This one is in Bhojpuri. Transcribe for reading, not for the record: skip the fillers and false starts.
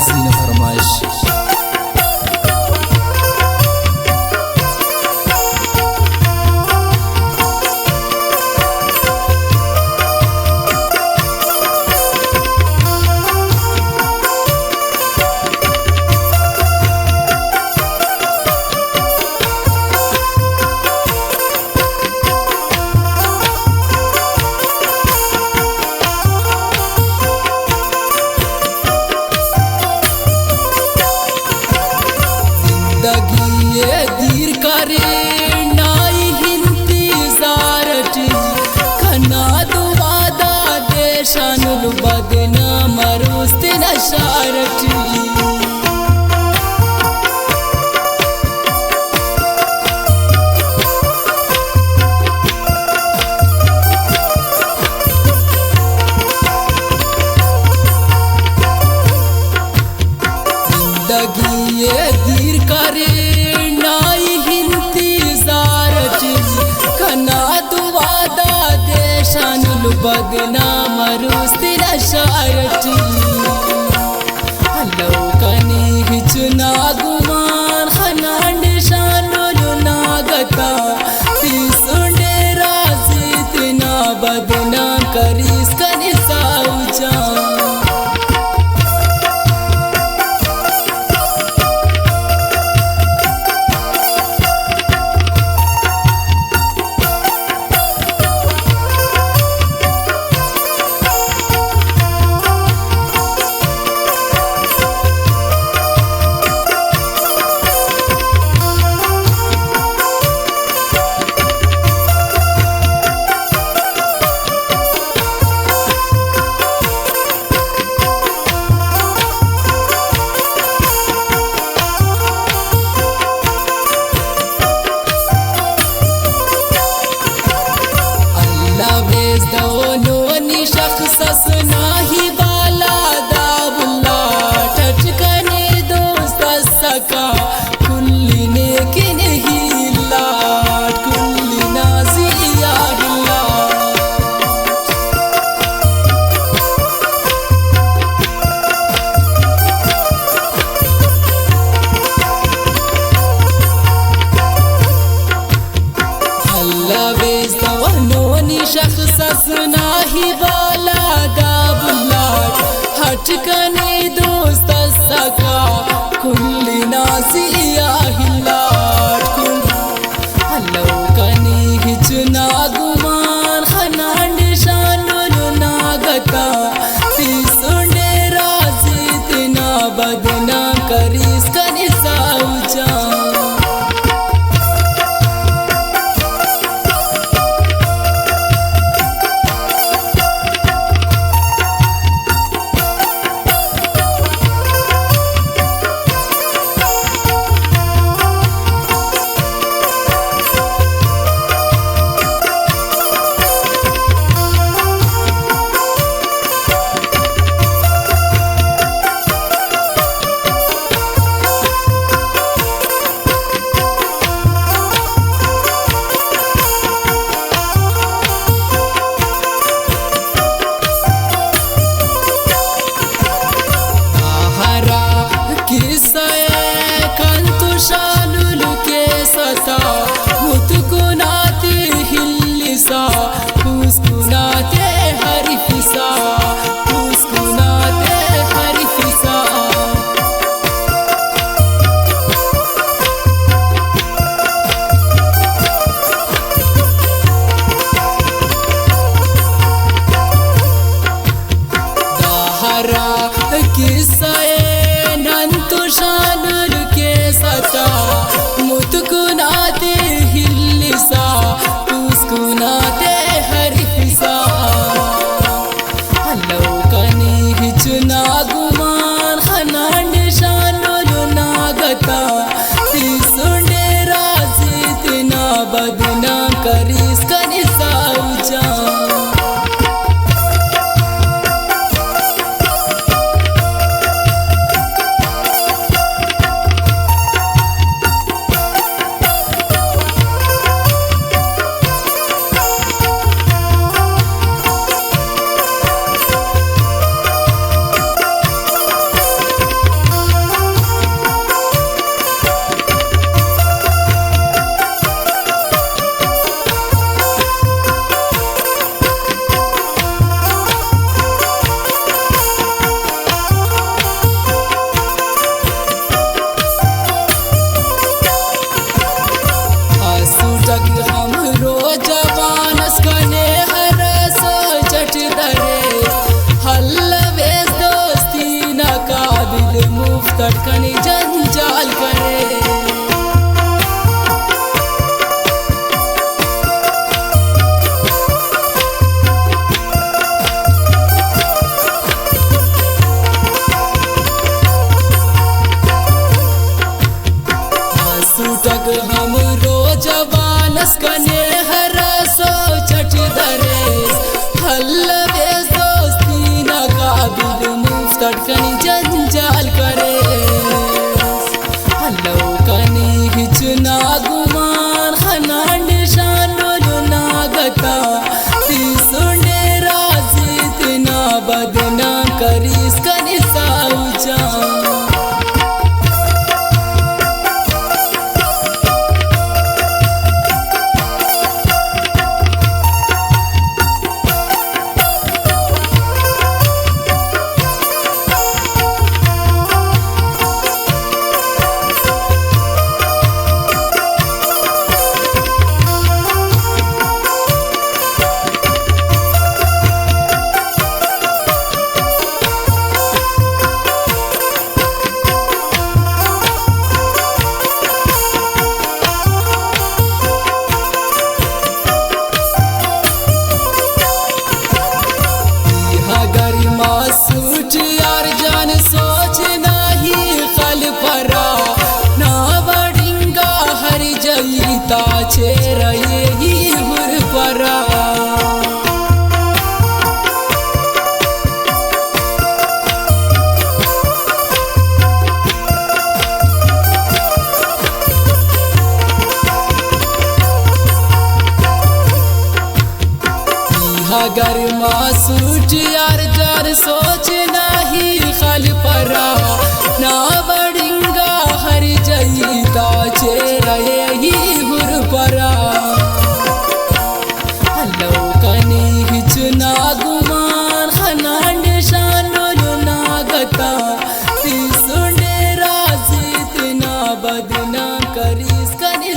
नाज़रीन फरमाइश। ये दीर करे नाई इंतजारट खना दुवादा देशानुल बदना मरुस्त नशारट जिंदगी ये दीर करे बदना मरुस्त नशारटी लौकनी हिचना गुमान खनांड शानुल नागता तीसुंडे राजित ना बदना करीस कनी साउचा दोनों शख्स नाही बाला दाबुल्ला टचकने दोस्त सका कुल्ली ने कि नहीं लाट कुल्ली नाजिया हिला अल्लाह बेस दोनों शख्स नाही बाला दाबुल्लाट हटकने दोस्त सका कुल्ली नाजिया हिलाट लौकनी हिचना गुमान खनांड शानुल नागता तीसुंडे राजित ना बदना करीस कनी साउचा सूटक हमरो जवानस कने हरसो चट दरेस हल्लवे दोस्ती न काबिल मुफ्तट कनी जंजाल करे हल्लो कनी हिचना गुमान खनांड शानुल नागता तीसुंडे राजी तना बदना करीस कनी साउजा सूट यार जान सोच नहीं खल परा ना बड़िंगा हर जईता छे रहे ही हुर परा अगर मासूट यार जार सोच नहीं खल परा ना बड़िंगा हर जईता छे रहे ही हुर परा हल्लो कनी हिचना गुमान खनांड शानुल नागता तीसुंडे राजी तना बदना करीस कनी